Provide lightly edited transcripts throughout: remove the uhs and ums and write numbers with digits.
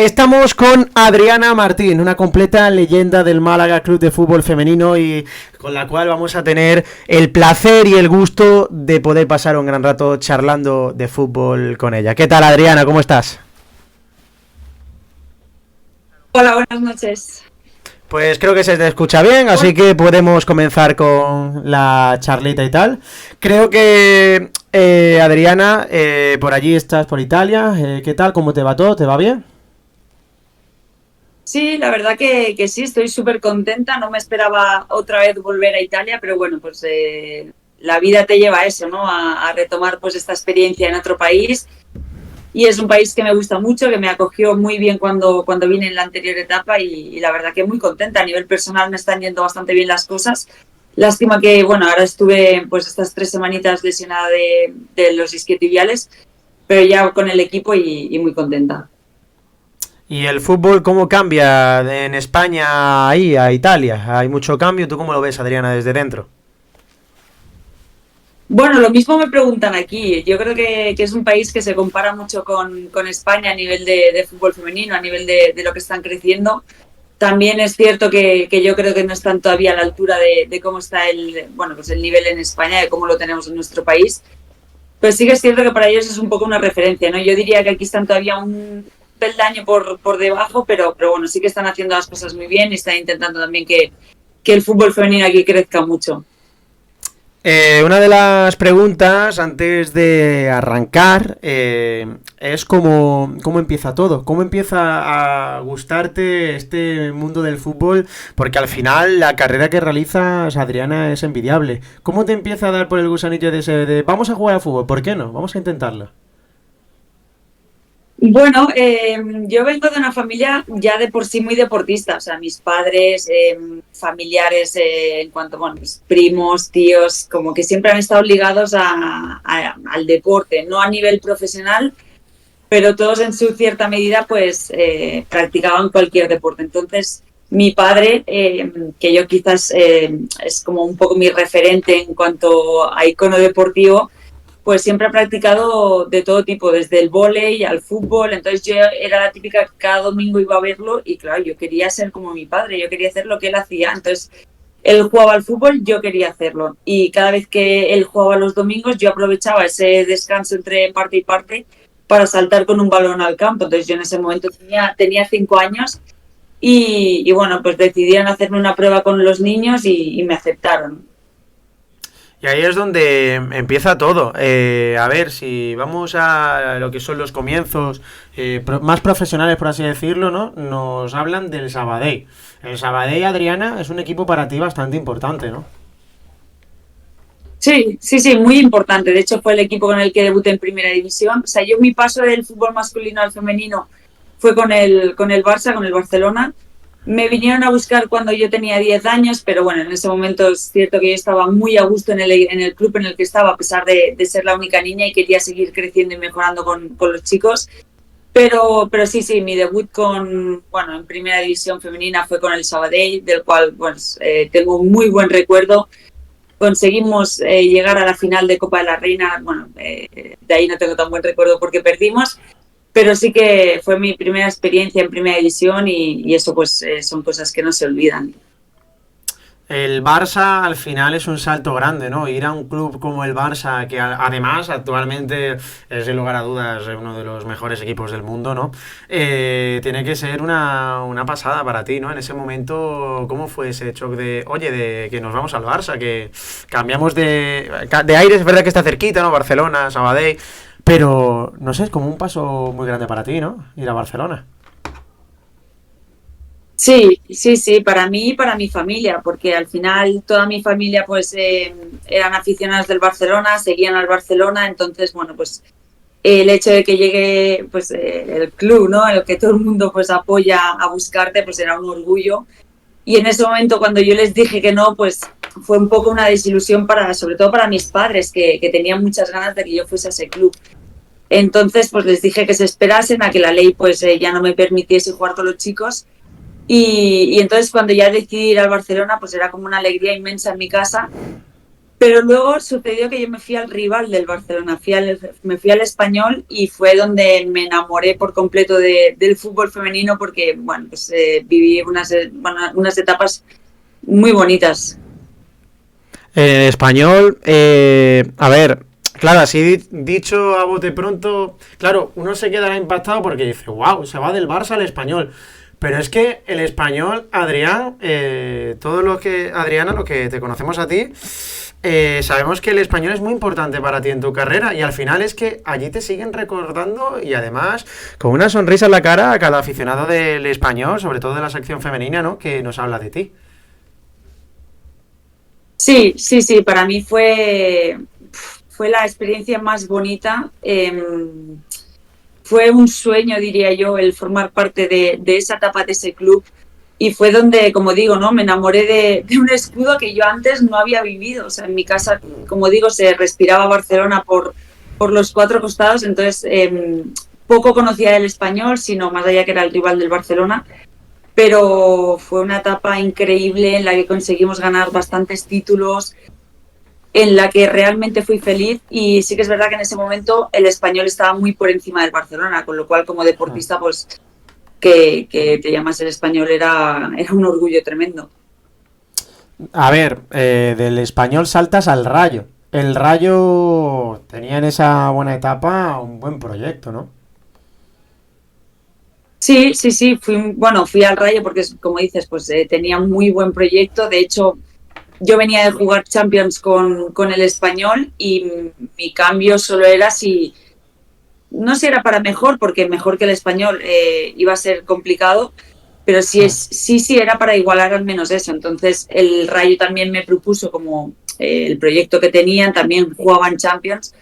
Estamos con Adriana Martín, una completa leyenda del Málaga Club de Fútbol Femenino y con la cual vamos a tener el placer y el gusto de poder pasar un gran rato charlando de fútbol con ella. ¿Qué tal, Adriana? ¿Cómo estás? Hola, buenas noches. Pues creo que se te escucha bien, así que podemos comenzar con la charlita y tal. Creo que, Adriana, por allí estás, por Italia. ¿Qué tal? ¿Cómo te va todo? ¿Te va bien? Sí, la verdad que sí, estoy súper contenta. No me esperaba otra vez volver a Italia, pero bueno, pues la vida te lleva a eso, ¿no? A retomar pues esta experiencia en otro país. Y es un país que me gusta mucho, que me acogió muy bien cuando vine en la anterior etapa y la verdad que muy contenta. A nivel personal me están yendo bastante bien las cosas. Lástima que, bueno, ahora estuve pues estas 3 semanitas lesionada de los isquiotibiales, pero ya con el equipo y muy contenta. ¿Y el fútbol cómo cambia en España ahí a Italia? ¿Hay mucho cambio? ¿Tú cómo lo ves, Adriana, desde dentro? Bueno, lo mismo me preguntan aquí. Yo creo que es un país que se compara mucho con España a nivel de fútbol femenino, a nivel de lo que están creciendo. También es cierto que yo creo que no están todavía a la altura de cómo está bueno, pues el nivel en España, de cómo lo tenemos en nuestro país. Pero sí que es cierto que para ellos es un poco una referencia, ¿no? Yo diría que aquí están todavía un peldaño por debajo, pero bueno, sí que están haciendo las cosas muy bien y están intentando también que el fútbol femenino aquí crezca mucho. Una de las preguntas antes de arrancar es cómo empieza todo, cómo empieza a gustarte este mundo del fútbol, porque al final la carrera que realizas, Adriana, es envidiable. ¿Cómo te empieza a dar por el gusanillo de ese de vamos a jugar a fútbol? ¿Por qué no? Vamos a intentarlo. Bueno, yo vengo de una familia ya de por sí muy deportista, o sea, mis padres, familiares, en cuanto, bueno, mis primos, tíos, como que siempre han estado ligados al deporte, no a nivel profesional, pero todos en su cierta medida pues practicaban cualquier deporte. Entonces, mi padre, que yo quizás es como un poco mi referente en cuanto a icono deportivo, pues siempre he practicado de todo tipo, desde el vóley al fútbol. Entonces yo era la típica que cada domingo iba a verlo y claro, yo quería ser como mi padre, yo quería hacer lo que él hacía. Entonces él jugaba al fútbol, yo quería hacerlo. Y cada vez que él jugaba los domingos, yo aprovechaba ese descanso entre parte y parte para saltar con un balón al campo. Entonces yo en ese momento tenía 5 años y bueno, pues decidieron hacerme una prueba con los niños y me aceptaron. Y ahí es donde empieza todo. A ver, si vamos a lo que son los comienzos más profesionales, por así decirlo, ¿no? Nos hablan del Sabadell. El Sabadell, Adriana, es un equipo para ti bastante importante, ¿no? Sí, sí, sí, muy importante. De hecho, fue el equipo con el que debuté en Primera División. O sea, yo mi paso del fútbol masculino al femenino fue con el Barça, con el Barcelona. Me vinieron a buscar cuando yo tenía 10 años, pero bueno, en ese momento es cierto que yo estaba muy a gusto en el club en el que estaba, a pesar de ser la única niña y quería seguir creciendo y mejorando con los chicos. Pero sí, sí, mi debut bueno, en Primera División femenina fue con el Sabadell, del cual pues, tengo un muy buen recuerdo. Conseguimos llegar a la final de Copa de la Reina. Bueno, de ahí no tengo tan buen recuerdo porque perdimos, pero sí que fue mi primera experiencia en Primera División y eso pues son cosas que no se olvidan. El Barça al final es un salto grande, ¿no? Ir a un club como el Barça, que además actualmente es sin lugar a dudas uno de los mejores equipos del mundo, ¿no? Tiene que ser una pasada para ti, ¿no? En ese momento, ¿cómo fue ese shock de, oye, de que nos vamos al Barça, que cambiamos de aire, es verdad que está cerquita, ¿no? Barcelona, Sabadell, pero no sé, es como un paso muy grande para ti, ¿no? Ir a Barcelona. Sí, sí, sí, para mí y para mi familia, porque al final toda mi familia pues eran aficionados del Barcelona, seguían al Barcelona, entonces bueno, pues el hecho de que llegue pues el club, ¿no? En el que todo el mundo pues apoya a buscarte, pues era un orgullo. Y en ese momento cuando yo les dije que no, pues fue un poco una desilusión sobre todo para mis padres, que tenían muchas ganas de que yo fuese a ese club. Entonces pues les dije que se esperasen a que la ley pues ya no me permitiese jugar con los chicos y entonces cuando ya decidí ir al Barcelona, pues era como una alegría inmensa en mi casa Pero luego sucedió que yo me fui al rival del Barcelona, me fui al Español y fue donde me enamoré por completo del fútbol femenino porque, bueno, pues viví unas etapas muy bonitas. En español, a ver, claro, así dicho a bote pronto, claro, uno se quedará impactado porque dice, wow, se va del Barça al Español. Pero es que el español, Adrián, todo lo que, Adriana, lo que te conocemos a ti, sabemos que el español es muy importante para ti en tu carrera y al final es que allí te siguen recordando y además con una sonrisa en la cara a cada aficionado del español, sobre todo de la sección femenina, ¿no? Que nos habla de ti. Sí, sí, sí, para mí fue la experiencia más bonita. Fue un sueño, diría yo, el formar parte de esa etapa de ese club. Y fue donde, como digo, ¿no? Me enamoré de un escudo que yo antes no había vivido. O sea, en mi casa, como digo, se respiraba Barcelona por los cuatro costados, entonces poco conocía el español, sino más allá que era el rival del Barcelona. Pero fue una etapa increíble en la que conseguimos ganar bastantes títulos, en la que realmente fui feliz y sí que es verdad que en ese momento el español estaba muy por encima del Barcelona, con lo cual como deportista pues que te llamas el español era un orgullo tremendo. A ver, del español saltas al Rayo. El Rayo tenía en esa buena etapa un buen proyecto, ¿no? Sí, sí, sí, fui al Rayo porque como dices pues tenía un muy buen proyecto, de hecho yo venía de jugar Champions con el español y mi cambio solo era si no sé si era para mejor, porque mejor que el español iba a ser complicado, pero sí era para igualar al menos eso. Entonces el Rayo también me propuso como el proyecto que tenían, también jugaban Champions,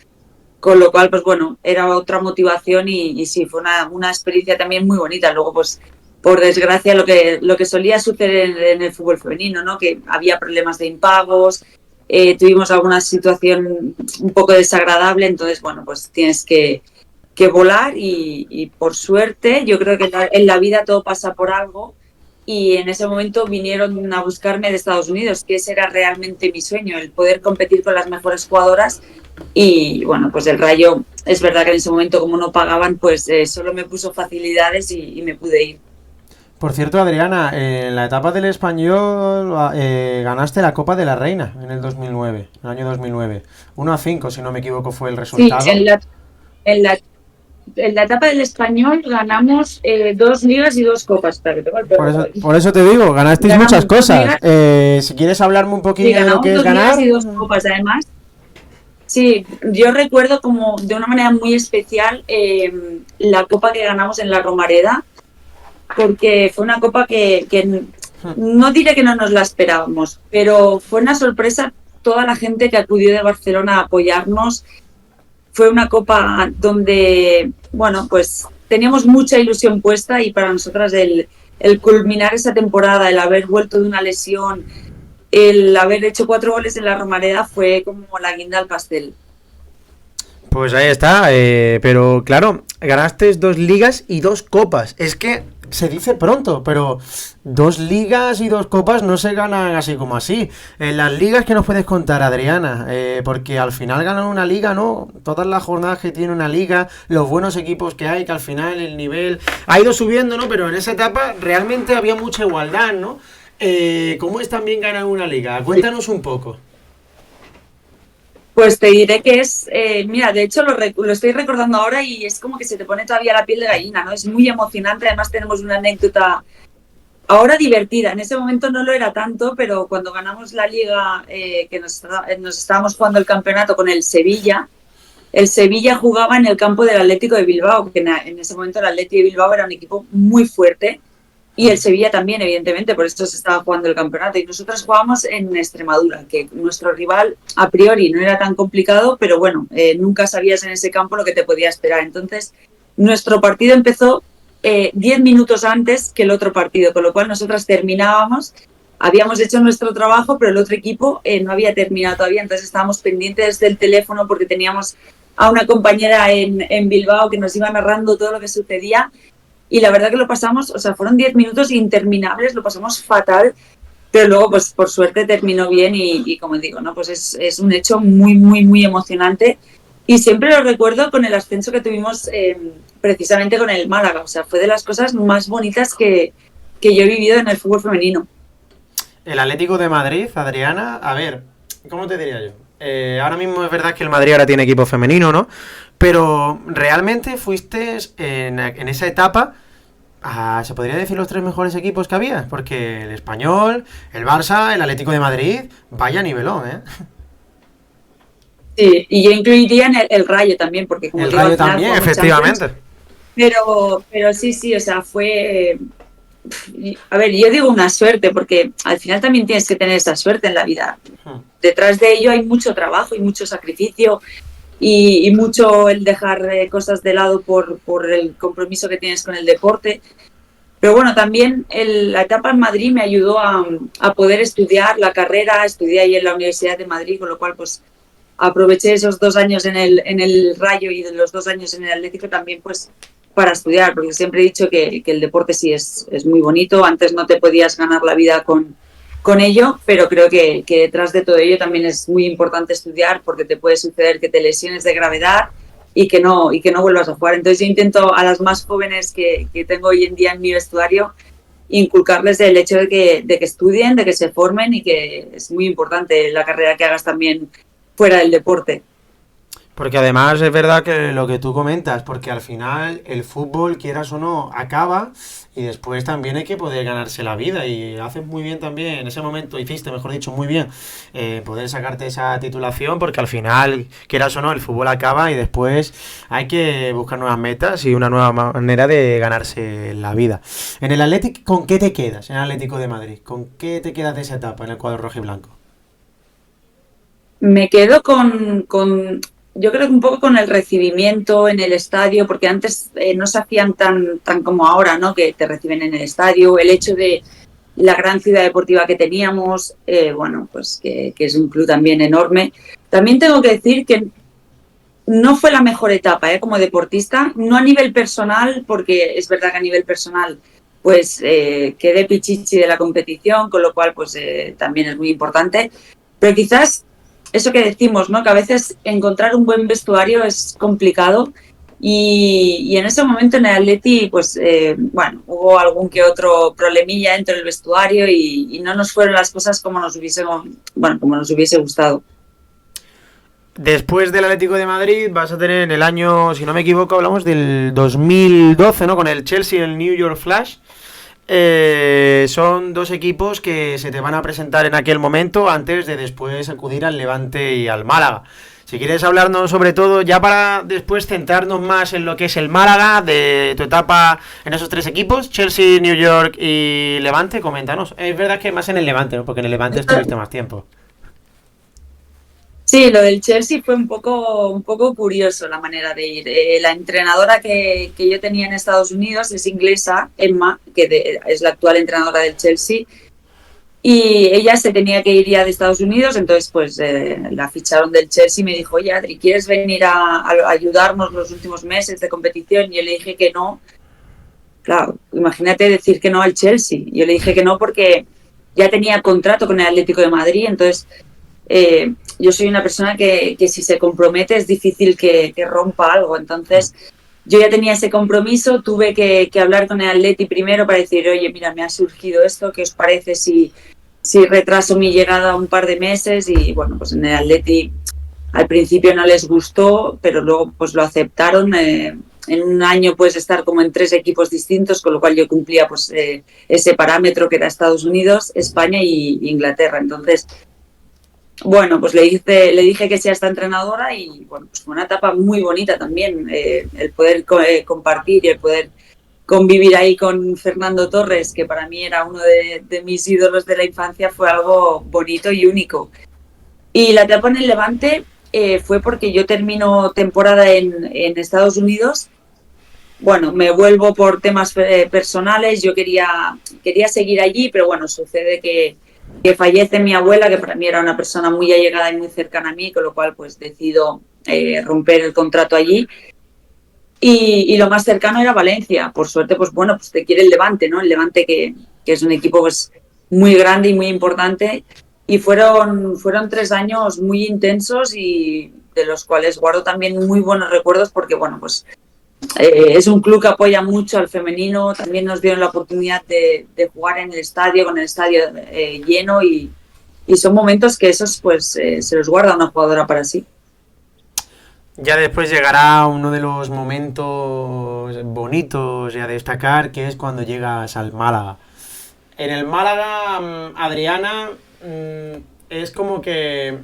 con lo cual, pues bueno, era otra motivación y sí, fue una experiencia también muy bonita. Luego, pues, por desgracia, lo que solía suceder en el fútbol femenino, ¿no? Que había problemas de impagos, tuvimos alguna situación un poco desagradable, entonces, bueno, pues tienes que volar y por suerte, yo creo que en la vida todo pasa por algo y en ese momento vinieron a buscarme de Estados Unidos, que ese era realmente mi sueño, el poder competir con las mejores jugadoras y bueno, pues el Rayo, es verdad que en ese momento como no pagaban, pues solo me puso facilidades y me pude ir. Por cierto, Adriana, en la etapa del español ganaste la Copa de la Reina en el 2009, el año 2009. 1-5, si no me equivoco, fue el Sí, resultado. en la, en la etapa del español ganamos 2 ligas y 2 copas. Para que te Por eso te digo, ganasteis muchas ganamos dos cosas. ligas Si quieres hablarme un y poquillo de lo ganamos que es 2 ligas ganar. y 2 copas. Además, sí, yo recuerdo como de una manera muy especial la copa que ganamos en la Romareda, porque fue una copa que no diré que no nos la esperábamos, pero fue una sorpresa toda la gente que acudió de Barcelona a apoyarnos. Fue una copa donde, bueno, pues teníamos mucha ilusión puesta y para nosotras el culminar esa temporada, el haber vuelto de una lesión, el haber hecho 4 goles en la Romareda fue como la guinda al pastel. Pues ahí está, pero claro, ganaste 2 ligas y 2 copas. Es que se dice pronto, pero 2 ligas y 2 copas no se ganan así como así. En las ligas que nos puedes contar, Adriana, porque al final ganan una liga, ¿no? Todas las jornadas que tiene una liga, los buenos equipos que hay, que al final el nivel ha ido subiendo, ¿no? Pero en esa etapa realmente había mucha igualdad, ¿no? ¿Cómo es también ganar una liga? Cuéntanos un poco. Pues te diré que mira, de hecho lo estoy recordando ahora y es como que se te pone todavía la piel de gallina, ¿no? Es muy emocionante, además tenemos una anécdota ahora divertida, en ese momento no lo era tanto, pero cuando ganamos la liga, que nos estábamos jugando el campeonato con el Sevilla jugaba en el campo del Atlético de Bilbao, que en ese momento el Atlético de Bilbao era un equipo muy fuerte y el Sevilla también, evidentemente, por eso se estaba jugando el campeonato. Y nosotros jugábamos en Extremadura, que nuestro rival a priori no era tan complicado, pero bueno, nunca sabías en ese campo lo que te podía esperar. Entonces, nuestro partido empezó 10 minutos antes que el otro partido, con lo cual nosotras terminábamos, habíamos hecho nuestro trabajo, pero el otro equipo no había terminado todavía, entonces estábamos pendientes del teléfono porque teníamos a una compañera en Bilbao que nos iba narrando todo lo que sucedía y la verdad que lo pasamos, o sea, fueron 10 minutos interminables, lo pasamos fatal pero luego, pues por suerte terminó bien y como digo, ¿no? Pues es un hecho muy, muy, muy emocionante y siempre lo recuerdo con el ascenso que tuvimos precisamente con el Málaga, o sea, fue de las cosas más bonitas que yo he vivido en el fútbol femenino. El Atlético de Madrid, Adriana, a ver, ¿cómo te diría yo? Ahora mismo es verdad que el Madrid ahora tiene equipo femenino, ¿no? Pero realmente fuiste en esa etapa se podría decir los tres mejores equipos que había, porque el Español, el Barça, el Atlético de Madrid, vaya nivelón, ¿eh? Sí, y yo incluiría en el Rayo también, porque como El digo, Rayo al final también, jugamos Champions, efectivamente. pero sí, sí, o sea, fue... A ver, yo digo una suerte, porque al final también tienes que tener esa suerte en la vida. Detrás de ello hay mucho trabajo y mucho sacrificio y mucho el dejar cosas de lado por el compromiso que tienes con el deporte. Pero bueno, también la etapa en Madrid me ayudó a poder estudiar la carrera, estudié ahí en la Universidad de Madrid, con lo cual pues aproveché esos 2 años en el Rayo y los 2 años en el Atlético también pues para estudiar, porque siempre he dicho que el deporte sí es muy bonito, antes no te podías ganar la vida con ello, pero creo que detrás de todo ello también es muy importante estudiar porque te puede suceder que te lesiones de gravedad y que no vuelvas a jugar. Entonces yo intento a las más jóvenes que tengo hoy en día en mi vestuario inculcarles el hecho de que estudien, de que se formen y que es muy importante la carrera que hagas también fuera del deporte. Porque además es verdad que lo que tú comentas, porque al final el fútbol, quieras o no, acaba y después también hay que poder ganarse la vida y haces muy bien también, en ese momento hiciste, mejor dicho, muy bien poder sacarte esa titulación porque al final, quieras o no, el fútbol acaba y después hay que buscar nuevas metas y una nueva manera de ganarse la vida. En el Atlético, ¿con qué te quedas en el Atlético de Madrid? ¿Con qué te quedas de esa etapa en el cuadro rojo y blanco? Me quedo yo creo que un poco con el recibimiento en el estadio, porque antes no se hacían tan como ahora, ¿no? Que te reciben en el estadio, el hecho de la gran ciudad deportiva que teníamos, bueno, pues que es un club también enorme. También tengo que decir que no fue la mejor etapa, como deportista, no a nivel personal, porque es verdad que a nivel personal pues quedé pichichi de la competición, con lo cual pues también es muy importante, pero quizás eso que decimos, ¿no? Que a veces encontrar un buen vestuario es complicado y en ese momento en el Atleti, pues bueno, hubo algún que otro problemilla dentro del vestuario y no nos fueron las cosas como como nos hubiese gustado. Después del Atlético de Madrid vas a tener en el año, si no me equivoco, hablamos del 2012, ¿no? Con el Chelsea y el New York Flash. Son dos equipos que se te van a presentar en aquel momento antes de después acudir al Levante y al Málaga. Si quieres hablarnos sobre todo, ya para después centrarnos más en lo que es el Málaga, de tu etapa en esos tres equipos, Chelsea, New York y Levante, coméntanos. Es verdad que más en el Levante, ¿no? Porque en el Levante estuviste más tiempo. Sí, lo del Chelsea fue un poco curioso la manera de ir. La entrenadora que yo tenía en Estados Unidos es inglesa, Emma, es la actual entrenadora del Chelsea, y ella se tenía que ir ya de Estados Unidos, entonces pues la ficharon del Chelsea y me dijo, oye Adri, ¿quieres venir a ayudarnos los últimos meses de competición? Y yo le dije que no. Claro, imagínate decir que no al Chelsea. Yo le dije que no porque ya tenía contrato con el Atlético de Madrid, entonces yo soy una persona que si se compromete es difícil que rompa algo. Entonces, yo ya tenía ese compromiso, tuve que hablar con el Atleti primero para decir, oye, mira, me ha surgido esto, ¿qué os parece si retraso mi llegada un par de meses? Y bueno, pues en el Atleti al principio no les gustó, pero luego pues lo aceptaron. En un año puedes estar como en 3 equipos distintos, con lo cual yo cumplía pues ese parámetro que era Estados Unidos, España y Inglaterra. Entonces, bueno, pues le dije que sea esta entrenadora y bueno, pues fue una etapa muy bonita también, el poder compartir y el poder convivir ahí con Fernando Torres, que para mí era uno de mis ídolos de la infancia, fue algo bonito y único. Y la etapa en el Levante fue porque yo termino temporada en Estados Unidos. Bueno, me vuelvo por temas personales, yo quería seguir allí, pero bueno, sucede que fallece mi abuela, que para mí era una persona muy allegada y muy cercana a mí, con lo cual pues decido romper el contrato allí. Y lo más cercano era Valencia. Por suerte, pues bueno, pues te quiere el Levante, ¿no? El Levante que es un equipo pues muy grande y muy importante. Y fueron 3 años muy intensos y de los cuales guardo también muy buenos recuerdos porque, bueno, pues es un club que apoya mucho al femenino. También nos dieron la oportunidad de jugar en el estadio, con el estadio lleno y son momentos que esos pues se los guarda una jugadora para sí. Ya después llegará uno de los momentos bonitos y a destacar, que es cuando llegas al Málaga. En el Málaga, Adriana, es como que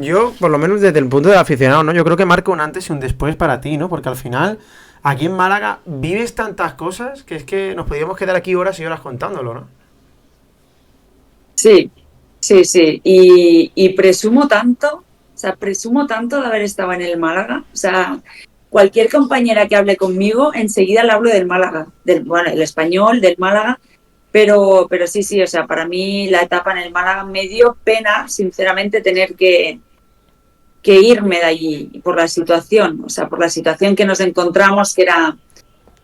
yo, por lo menos desde el punto de aficionado, ¿no? Yo creo que marca un antes y un después para ti, ¿no? Porque al final, aquí en Málaga, vives tantas cosas que es que nos podríamos quedar aquí horas y horas contándolo, ¿no? Sí, sí, sí. Y presumo tanto de haber estado en el Málaga. O sea, cualquier compañera que hable conmigo, enseguida le hablo del Málaga, bueno, el español, del Málaga. Pero sí, sí, o sea, para mí la etapa en el Málaga me dio pena, sinceramente, tener que irme de allí por la situación, o sea, por la situación que nos encontramos, que era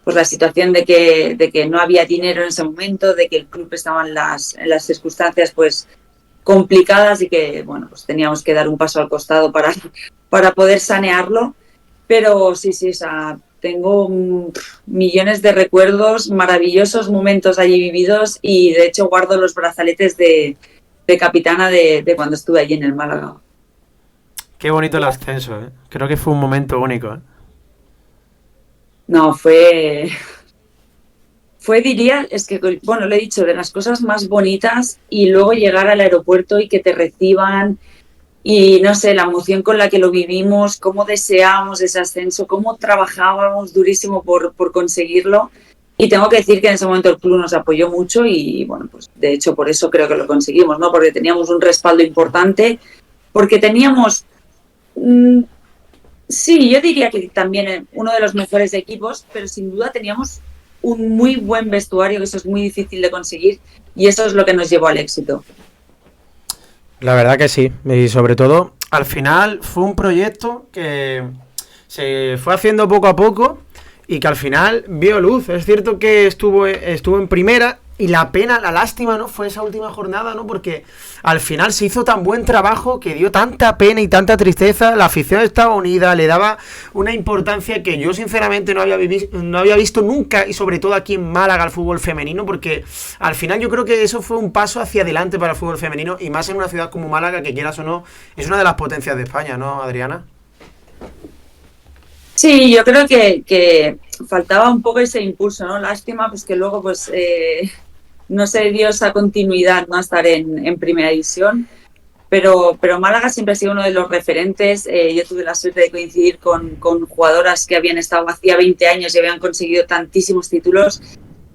pues la situación de que no había dinero en ese momento, de que el club estaba en las circunstancias pues complicadas y que, bueno, pues teníamos que dar un paso al costado para poder sanearlo. Pero sí, sí, o sea, tengo millones de recuerdos, maravillosos momentos allí vividos y de hecho guardo los brazaletes de capitana de cuando estuve allí en el Málaga. Qué bonito el ascenso, ¿eh? Creo que fue un momento único, ¿eh? No, diría, es que, bueno, lo he dicho, de las cosas más bonitas y luego llegar al aeropuerto y que te reciban y no sé, la emoción con la que lo vivimos, cómo deseábamos ese ascenso, cómo trabajábamos durísimo por conseguirlo. Y tengo que decir que en ese momento el club nos apoyó mucho y bueno, pues de hecho por eso creo que lo conseguimos, ¿no? Porque teníamos un respaldo importante, porque teníamos, mmm, sí, yo diría que también uno de los mejores equipos, pero sin duda teníamos un muy buen vestuario, que eso es muy difícil de conseguir y eso es lo que nos llevó al éxito. La verdad que sí. Y sobre todo, al final fue un proyecto que se fue haciendo poco a poco y que al final vio luz. Es cierto que estuvo en primera y la pena, la lástima, ¿no? Fue esa última jornada, ¿no? Porque al final se hizo tan buen trabajo que dio tanta pena y tanta tristeza. La afición estaba unida, le daba una importancia que yo sinceramente no había visto nunca y sobre todo aquí en Málaga al fútbol femenino, porque al final yo creo que eso fue un paso hacia adelante para el fútbol femenino y más en una ciudad como Málaga, que quieras o no, es una de las potencias de España, ¿no, Adriana? Sí, yo creo que faltaba un poco ese impulso, ¿no? Lástima, pues que luego pues no se dio esa continuidad, ¿no? A estar en primera división, pero Málaga siempre ha sido uno de los referentes. Yo tuve la suerte de coincidir con jugadoras que habían estado hacía 20 años y habían conseguido tantísimos títulos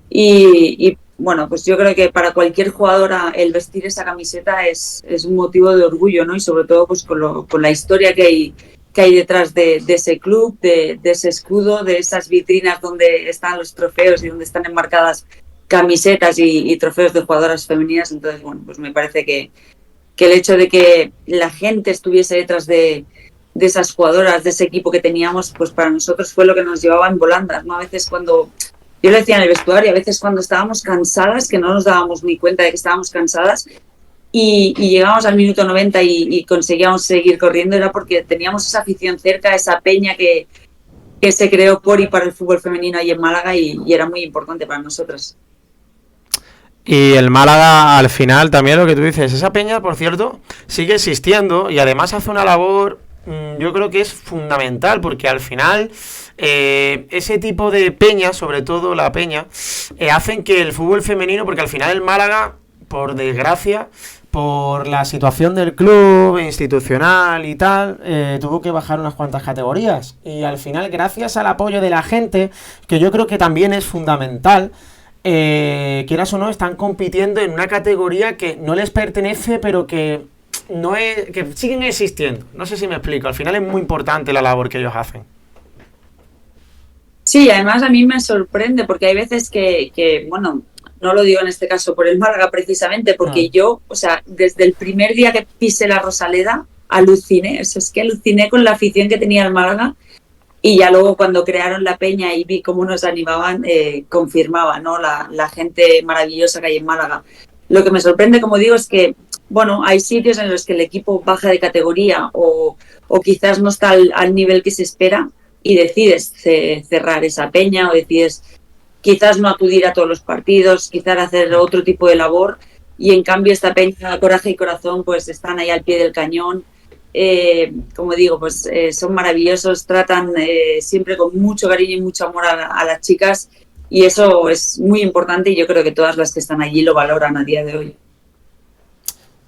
y bueno, pues yo creo que para cualquier jugadora el vestir esa camiseta es un motivo de orgullo, ¿no? Y sobre todo pues con la historia que hay detrás de ese club, de ese escudo, de esas vitrinas donde están los trofeos y donde están enmarcadas camisetas y trofeos de jugadoras femeninas. Entonces, bueno, pues me parece que el hecho de que la gente estuviese detrás de esas jugadoras, de ese equipo que teníamos, pues para nosotros fue lo que nos llevaba en volandas, ¿no? A veces cuando, yo lo decía en el vestuario, a veces cuando estábamos cansadas, que no nos dábamos ni cuenta de que estábamos cansadas, y llegábamos al minuto 90 y conseguíamos seguir corriendo, era porque teníamos esa afición cerca, esa peña que se creó por y para el fútbol femenino ahí en Málaga y era muy importante para nosotras. Y el Málaga, al final, también lo que tú dices, esa peña, por cierto, sigue existiendo y además hace una labor, yo creo que es fundamental, porque al final ese tipo de peña, sobre todo la peña, hacen que el fútbol femenino, porque al final el Málaga, por desgracia, por la situación del club institucional y tal, tuvo que bajar unas cuantas categorías. Y al final, gracias al apoyo de la gente, que yo creo que también es fundamental, quieras o no, están compitiendo en una categoría que no les pertenece, pero que no es, que siguen existiendo. No sé si me explico. Al final es muy importante la labor que ellos hacen. Sí, además a mí me sorprende porque hay veces que, bueno, no lo digo en este caso por el Málaga precisamente, porque yo, o sea, desde el primer día que pisé la Rosaleda, aluciné, o sea, es que aluciné con la afición que tenía el Málaga y ya luego cuando crearon la peña y vi cómo nos animaban, confirmaba, ¿no? La gente maravillosa que hay en Málaga. Lo que me sorprende, como digo, es que, bueno, hay sitios en los que el equipo baja de categoría o quizás no está al nivel que se espera y decides cerrar esa peña o decides quizás no acudir a todos los partidos, quizás hacer otro tipo de labor, y en cambio esta peña, Coraje y Corazón, pues están ahí al pie del cañón. Como digo, pues son maravillosos, tratan siempre con mucho cariño y mucho amor a las chicas, y eso es muy importante y yo creo que todas las que están allí lo valoran a día de hoy.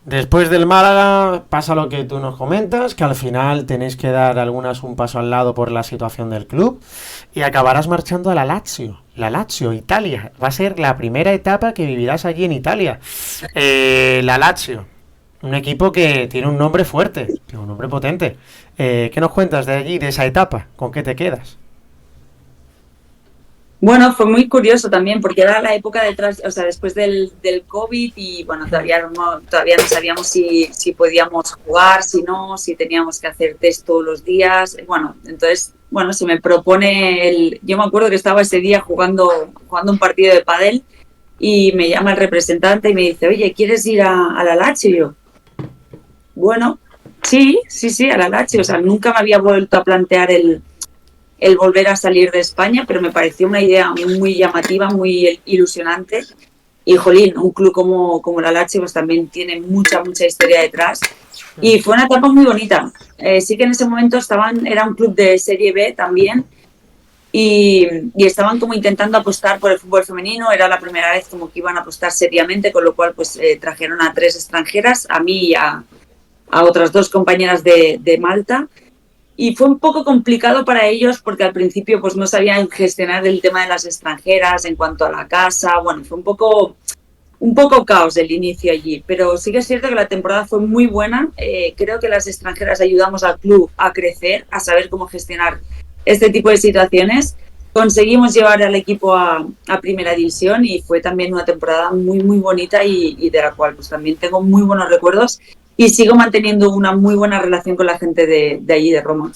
Después del Málaga pasa lo que tú nos comentas, que al final tenéis que dar algunas un paso al lado por la situación del club y acabarás marchando a la Lazio, Italia. Va a ser la primera etapa que vivirás allí en Italia. La Lazio, un equipo que tiene un nombre fuerte, un nombre potente. ¿Qué nos cuentas de allí, de esa etapa? ¿Con qué te quedas? Bueno, fue muy curioso también porque era la época detrás, o sea, después del COVID y bueno, todavía no sabíamos si podíamos jugar, si no, si teníamos que hacer test todos los días. Bueno, entonces, bueno, se me propone yo me acuerdo que estaba ese día jugando un partido de pádel y me llama el representante y me dice, oye, ¿quieres ir a la Lazio? Y yo, bueno, sí, a la Lazio. O sea, nunca me había vuelto a plantear el volver a salir de España, pero me pareció una idea muy llamativa, muy ilusionante. Y, jolín, un club como la Lazio pues también tiene mucha historia detrás. Y fue una etapa muy bonita. Sí que en ese momento era un club de Serie B también, y estaban como intentando apostar por el fútbol femenino. Era la primera vez como que iban a apostar seriamente, con lo cual pues trajeron a 3 extranjeras, a mí y a otras 2 compañeras de Malta. Y fue un poco complicado para ellos porque al principio pues no sabían gestionar el tema de las extranjeras en cuanto a la casa. Bueno, fue un poco caos el inicio allí, pero sí que es cierto que la temporada fue muy buena. Creo que las extranjeras ayudamos al club a crecer, a saber cómo gestionar este tipo de situaciones. Conseguimos llevar al equipo a primera división y fue también una temporada muy bonita y de la cual pues también tengo muy buenos recuerdos y sigo manteniendo una muy buena relación con la gente de allí, de Roma.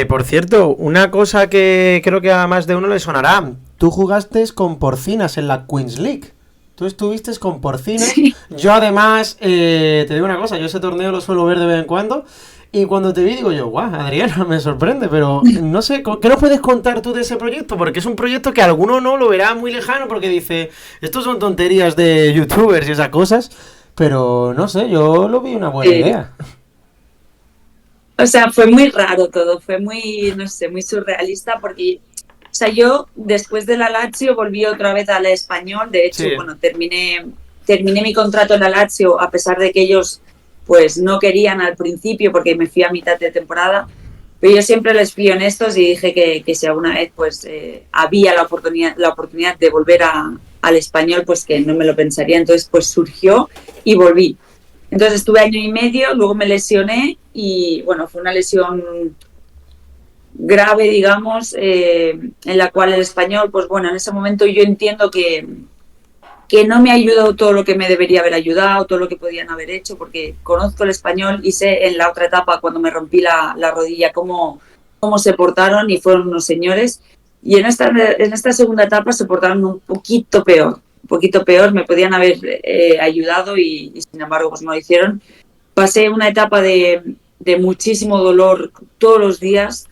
Por cierto, una cosa que creo que a más de uno le sonará. Tú jugaste con Porcinas en la Queens League. Tú estuviste con Porcinas. Sí. Yo además, te digo una cosa, yo ese torneo lo suelo ver de vez en cuando. Y cuando te vi digo yo, guau, Adriana, me sorprende, pero no sé, ¿qué nos puedes contar tú de ese proyecto? Porque es un proyecto que alguno no lo verá muy lejano porque dice, estos son tonterías de youtubers y esas cosas, pero no sé, yo lo vi una buena idea. O sea, fue muy raro todo, fue muy, no sé, muy surrealista porque, o sea, yo después de la Lazio volví otra vez al Español. De hecho, Sí. bueno, terminé mi contrato en la Lazio a pesar de que ellos pues no querían al principio porque me fui a mitad de temporada, pero yo siempre les fui honestos y dije que si alguna vez pues había la oportunidad de volver al Español, pues que no me lo pensaría. Entonces pues surgió y volví. Entonces estuve año y medio, luego me lesioné y bueno, fue una lesión grave, digamos, en la cual el Español, pues bueno, en ese momento yo entiendo que no me ayudó todo lo que me debería haber ayudado, todo lo que podían haber hecho, porque conozco el Español y sé en la otra etapa, cuando me rompí la rodilla, cómo se portaron y fueron unos señores. Y en esta segunda etapa se portaron un poquito peor, me podían haber ayudado y sin embargo pues no lo hicieron. Pasé una etapa de muchísimo dolor todos los días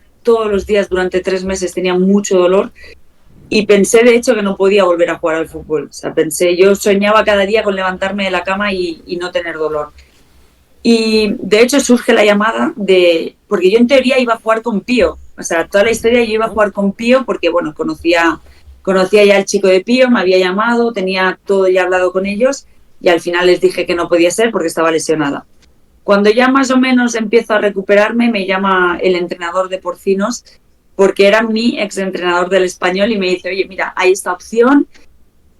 durante 3 meses tenía mucho dolor. Y pensé, de hecho, que no podía volver a jugar al fútbol. O sea, yo soñaba cada día con levantarme de la cama y no tener dolor. Y de hecho surge la llamada porque yo en teoría iba a jugar con Pío. O sea, toda la historia yo iba a jugar con Pío porque, bueno, conocía ya al chico de Pío, me había llamado, tenía todo ya hablado con ellos y al final les dije que no podía ser porque estaba lesionada. Cuando ya más o menos empiezo a recuperarme, me llama el entrenador de Porcinos, porque era mi exentrenador del Español, y me dice, oye, mira, hay esta opción,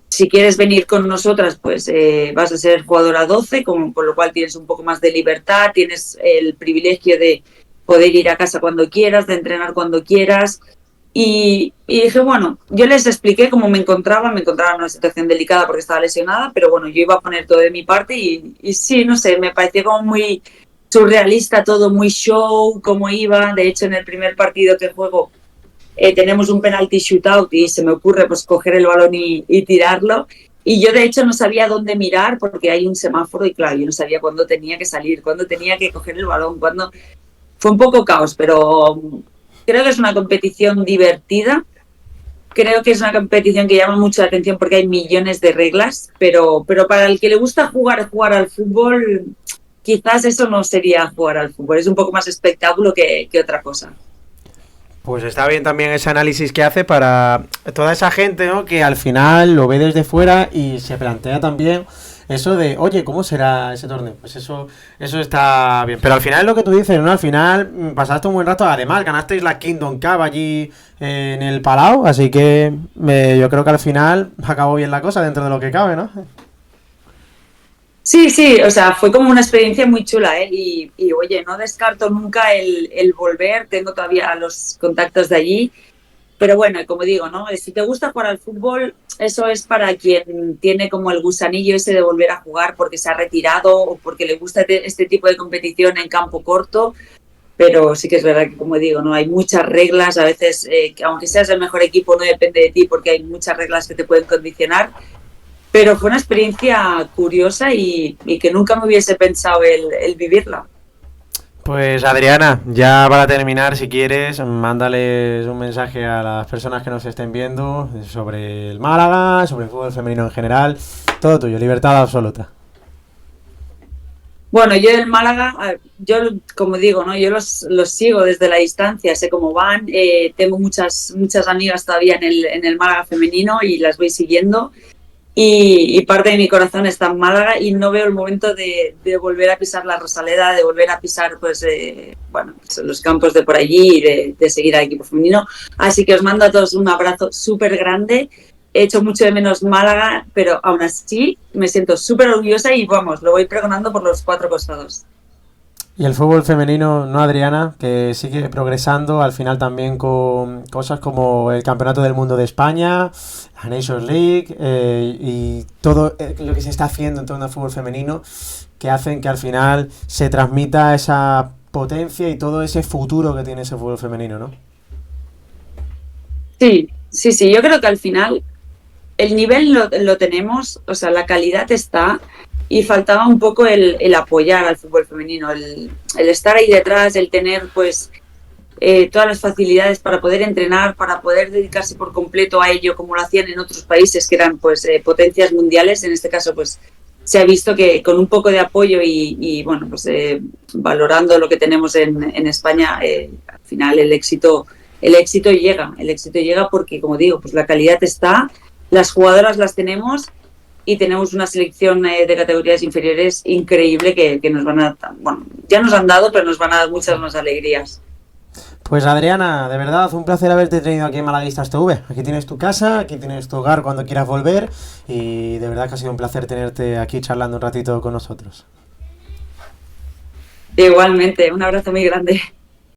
si quieres venir con nosotras, pues vas a ser jugadora 12, con lo cual tienes un poco más de libertad, tienes el privilegio de poder ir a casa cuando quieras, de entrenar cuando quieras. Y dije, bueno, yo les expliqué cómo me encontraba en una situación delicada porque estaba lesionada, pero bueno, yo iba a poner todo de mi parte y sí, no sé, me pareció como muy surrealista todo, muy show, cómo iba. De hecho, en el primer partido que juego tenemos un penalti shootout y se me ocurre pues coger el balón y tirarlo. Y yo de hecho no sabía dónde mirar porque hay un semáforo y claro, yo no sabía cuándo tenía que salir, cuándo tenía que coger el balón, cuándo... Fue un poco caos, pero creo que es una competición divertida. Creo que es una competición que llama mucho la atención porque hay millones de reglas, pero para el que le gusta jugar al fútbol, quizás eso no sería jugar al fútbol, es un poco más espectáculo que otra cosa. Pues está bien también ese análisis que hace para toda esa gente, ¿no? Que al final lo ve desde fuera y se plantea también eso de, oye, ¿cómo será ese torneo? Pues eso está bien. Pero al final es lo que tú dices, ¿no? Al final pasaste un buen rato. Además, ganasteis la Kingdom Cup allí en el Palau. Así que yo creo que al final acabó bien la cosa dentro de lo que cabe, ¿no? Sí, sí, o sea, fue como una experiencia muy chula, ¿eh? Y oye, no descarto nunca el volver, tengo todavía los contactos de allí, pero bueno, como digo, ¿no? Si te gusta jugar al fútbol, eso es para quien tiene como el gusanillo ese de volver a jugar porque se ha retirado o porque le gusta este tipo de competición en campo corto, pero sí que es verdad que, como digo, ¿no? Hay muchas reglas, a veces, que aunque seas el mejor equipo, no depende de ti porque hay muchas reglas que te pueden condicionar. Pero fue una experiencia curiosa y que nunca me hubiese pensado el vivirla. Pues Adriana, ya para terminar, si quieres, mándales un mensaje a las personas que nos estén viendo sobre el Málaga, sobre el fútbol femenino en general. Todo tuyo, libertad absoluta. Bueno, yo del Málaga, yo como digo, ¿no? Yo los sigo desde la distancia, sé cómo van, tengo muchas amigas todavía en el Málaga femenino y las voy siguiendo. Y parte de mi corazón está en Málaga y no veo el momento de volver a pisar la Rosaleda, de volver a pisar pues, bueno, pues los campos de por allí y de seguir al equipo femenino. Así que os mando a todos un abrazo súper grande. He hecho mucho de menos Málaga, pero aún así me siento súper orgullosa y vamos, lo voy pregonando por los cuatro costados. Y el fútbol femenino, ¿no, Adriana? Que sigue progresando al final también con cosas como el Campeonato del Mundo de España, la Nations League y todo lo que se está haciendo en torno al fútbol femenino que hacen que al final se transmita esa potencia y todo ese futuro que tiene ese fútbol femenino, ¿no? Sí, sí, sí, yo creo que al final el nivel lo tenemos, o sea, la calidad está y faltaba un poco el apoyar al fútbol femenino, el estar ahí detrás, el tener pues todas las facilidades para poder entrenar, para poder dedicarse por completo a ello, como lo hacían en otros países que eran pues potencias mundiales. En este caso, pues se ha visto que con un poco de apoyo y bueno, pues valorando lo que tenemos en España, al final el éxito llega porque, como digo, pues la calidad está, las jugadoras las tenemos y tenemos una selección de categorías inferiores increíble que nos van a, bueno, ya nos han dado, pero nos van a dar muchas más alegrías. Pues Adriana, de verdad, un placer haberte tenido aquí en Malaguistas TV. Aquí tienes tu casa, aquí tienes tu hogar cuando quieras volver y de verdad que ha sido un placer tenerte aquí charlando un ratito con nosotros. Igualmente, un abrazo muy grande.